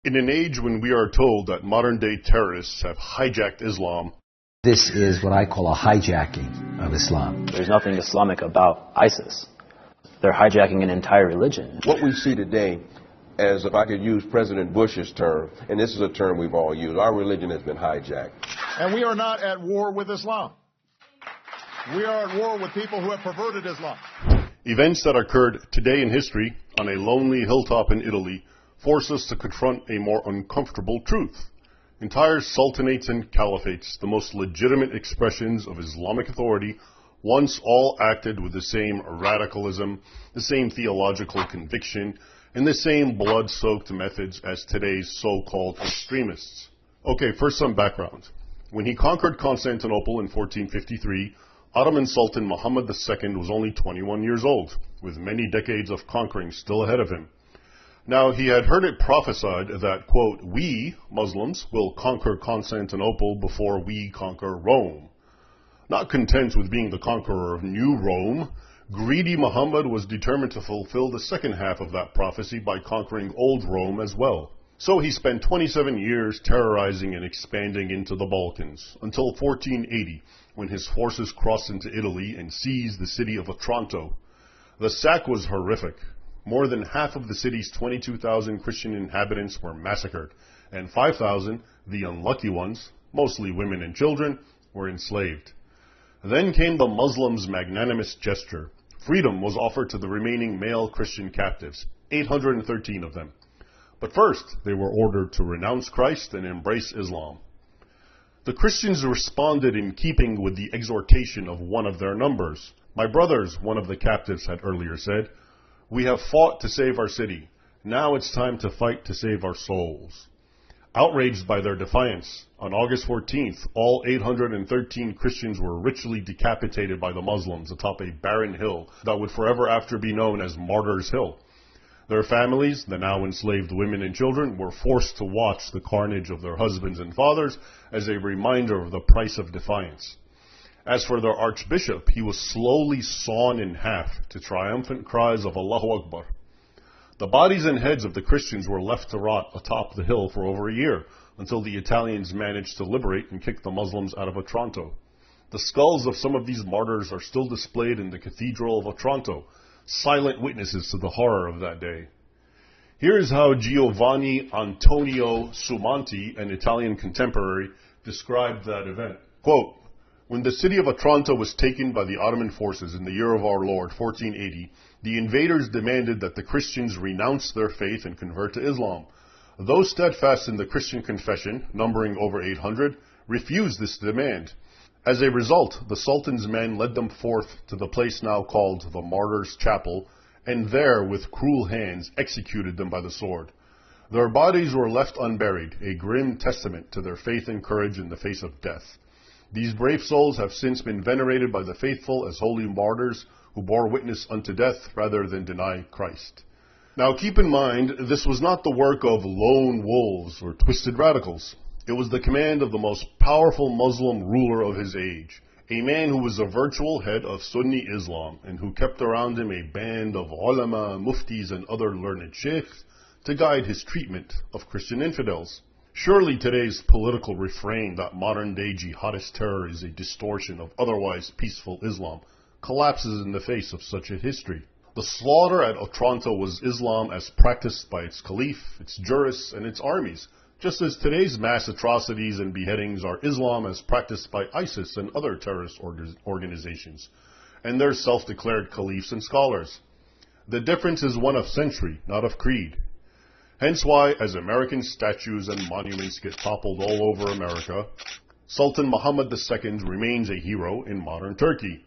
In an age when we are told that modern-day terrorists have hijacked Islam, this is what I call a hijacking of Islam. There's nothing Islamic about ISIS. They're hijacking an entire religion. What we see today, as if I could use President Bush's term, and this is a term we've all used, our religion has been hijacked. And we are not at war with Islam. We are at war with people who have perverted Islam. Events that occurred today in history on a lonely hilltop in Italy force us to confront a more uncomfortable truth. Entire sultanates and caliphates, the most legitimate expressions of Islamic authority, once all acted with the same radicalism, the same theological conviction, and the same blood-soaked methods as today's so-called extremists. Okay, first some background. When he conquered Constantinople in 1453, Ottoman Sultan Muhammad II was only 21 years old, with many decades of conquering still ahead of him. Now, he had heard it prophesied that, quote, we, Muslims, will conquer Constantinople before we conquer Rome. Not content with being the conqueror of New Rome, greedy Muhammad was determined to fulfill the second half of that prophecy by conquering Old Rome as well. So he spent 27 years terrorizing and expanding into the Balkans, until 1480, when his forces crossed into Italy and seized the city of Otranto. The sack was horrific. More than half of the city's 22,000 Christian inhabitants were massacred, and 5,000, the unlucky ones, mostly women and children, were enslaved. Then came the Muslims' magnanimous gesture. Freedom was offered to the remaining male Christian captives, 813 of them. But first, they were ordered to renounce Christ and embrace Islam. The Christians responded in keeping with the exhortation of one of their numbers. My brothers, one of the captives had earlier said, we have fought to save our city. Now it's time to fight to save our souls. Outraged by their defiance, on August 14th, all 813 Christians were ritually decapitated by the Muslims atop a barren hill that would forever after be known as Martyrs' Hill. Their families, the now enslaved women and children, were forced to watch the carnage of their husbands and fathers as a reminder of the price of defiance. As for their archbishop, he was slowly sawn in half to triumphant cries of Allahu Akbar. The bodies and heads of the Christians were left to rot atop the hill for over a year, until the Italians managed to liberate and kick the Muslims out of Otranto. The skulls of some of these martyrs are still displayed in the Cathedral of Otranto, silent witnesses to the horror of that day. Here is how Giovanni Antonio Sumanti, an Italian contemporary, described that event. Quote, when the city of Otranto was taken by the Ottoman forces in the year of our Lord, 1480, the invaders demanded that the Christians renounce their faith and convert to Islam. Those steadfast in the Christian confession, numbering over 800, refused this demand. As a result, the Sultan's men led them forth to the place now called the Martyrs' Chapel, and there, with cruel hands, executed them by the sword. Their bodies were left unburied, a grim testament to their faith and courage in the face of death. These brave souls have since been venerated by the faithful as holy martyrs who bore witness unto death rather than deny Christ. Now keep in mind, this was not the work of lone wolves or twisted radicals. It was the command of the most powerful Muslim ruler of his age, a man who was a virtual head of Sunni Islam and who kept around him a band of ulama, muftis, and other learned sheikhs to guide his treatment of Christian infidels. Surely today's political refrain that modern-day jihadist terror is a distortion of otherwise peaceful Islam collapses in the face of such a history. The slaughter at Otranto was Islam as practiced by its caliph, its jurists, and its armies, just as today's mass atrocities and beheadings are Islam as practiced by ISIS and other terrorist organizations, and their self-declared caliphs and scholars. The difference is one of century, not of creed. Hence why, as American statues and monuments get toppled all over America, Sultan Muhammad II remains a hero in modern Turkey.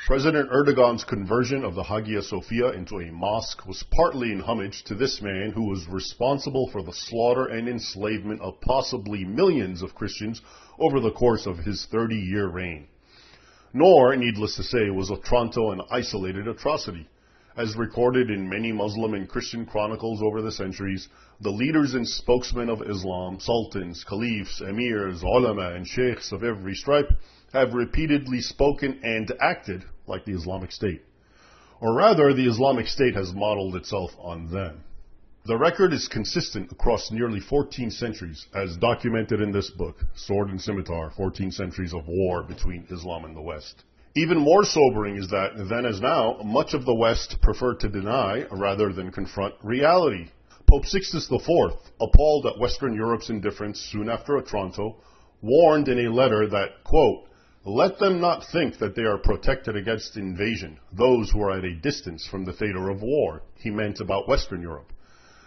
President Erdogan's conversion of the Hagia Sophia into a mosque was partly in homage to this man who was responsible for the slaughter and enslavement of possibly millions of Christians over the course of his 30-year reign. Nor, needless to say, was Otranto an isolated atrocity. As recorded in many Muslim and Christian chronicles over the centuries, the leaders and spokesmen of Islam, sultans, caliphs, emirs, ulama, and sheikhs of every stripe have repeatedly spoken and acted like the Islamic State. Or rather, the Islamic State has modeled itself on them. The record is consistent across nearly 14 centuries, as documented in this book, Sword and Scimitar, 14 Centuries of War Between Islam and the West. Even more sobering is that, then as now, much of the West preferred to deny rather than confront reality. Pope Sixtus IV, appalled at Western Europe's indifference soon after Otranto, warned in a letter that, quote, "Let them not think that they are protected against invasion, those who are at a distance from the theater of war." He meant about Western Europe.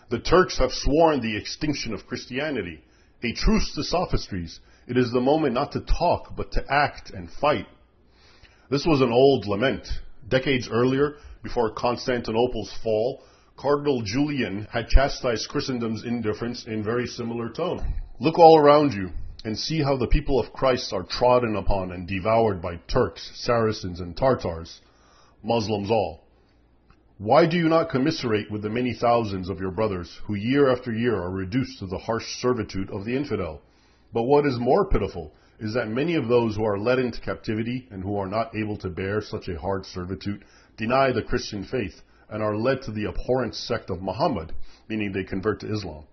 "The Turks have sworn the extinction of Christianity. A truce to sophistries. It is the moment not to talk, but to act and fight." This was an old lament. Decades earlier, before Constantinople's fall, Cardinal Julian had chastised Christendom's indifference in very similar tone. Look all around you and see how the people of Christ are trodden upon and devoured by Turks, Saracens, and Tartars, Muslims all. Why do you not commiserate with the many thousands of your brothers who year after year are reduced to the harsh servitude of the infidel? But what is more pitiful is that many of those who are led into captivity and who are not able to bear such a hard servitude deny the Christian faith and are led to the abhorrent sect of Muhammad, meaning they convert to Islam.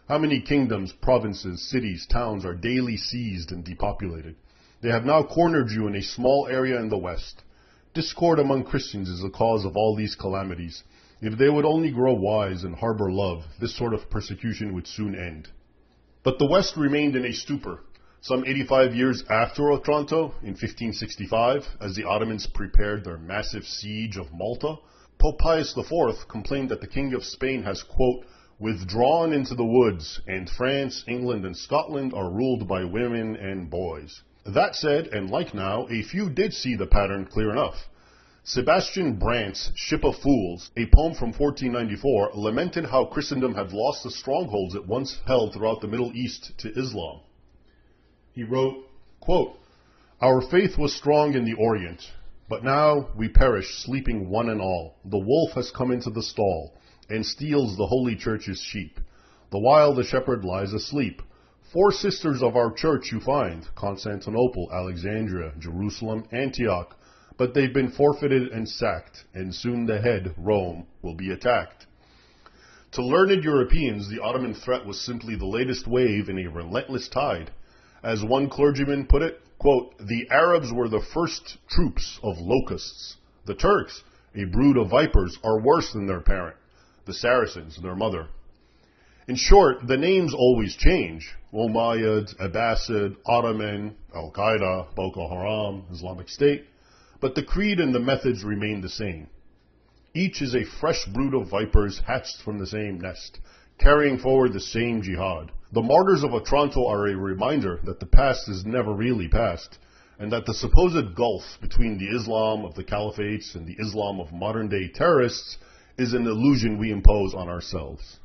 How many kingdoms, provinces, cities, towns are daily seized and depopulated? They have now cornered you in a small area in the West. Discord among Christians is the cause of all these calamities. If they would only grow wise and harbor love, this sort of persecution would soon end. But the West remained in a stupor. Some 85 years after Otranto, in 1565, as the Ottomans prepared their massive siege of Malta, Pope Pius IV complained that the King of Spain has, quote, "withdrawn into the woods, and France, England, and Scotland are ruled by women and boys." That said, and like now, a few did see the pattern clear enough. Sebastian Brant's Ship of Fools, a poem from 1494, lamented how Christendom had lost the strongholds it once held throughout the Middle East to Islam. He wrote, quote, "Our faith was strong in the Orient, but now we perish, sleeping one and all. The wolf has come into the stall, and steals the holy church's sheep, the while the shepherd lies asleep. 4 sisters of our church you find, Constantinople, Alexandria, Jerusalem, Antioch, but they've been forfeited and sacked, and soon the head, Rome, will be attacked." To learned Europeans, the Ottoman threat was simply the latest wave in a relentless tide. As one clergyman put it, quote, "The Arabs were the first troops of locusts. The Turks, a brood of vipers, are worse than their parent, the Saracens, their mother." In short, the names always change. Umayyad, Abbasid, Ottoman, Al-Qaeda, Boko Haram, Islamic State. But the creed and the methods remain the same. Each is a fresh brood of vipers hatched from the same nest, carrying forward the same jihad. The martyrs of Otranto are a reminder that the past is never really past, and that the supposed gulf between the Islam of the caliphates and the Islam of modern-day terrorists is an illusion we impose on ourselves.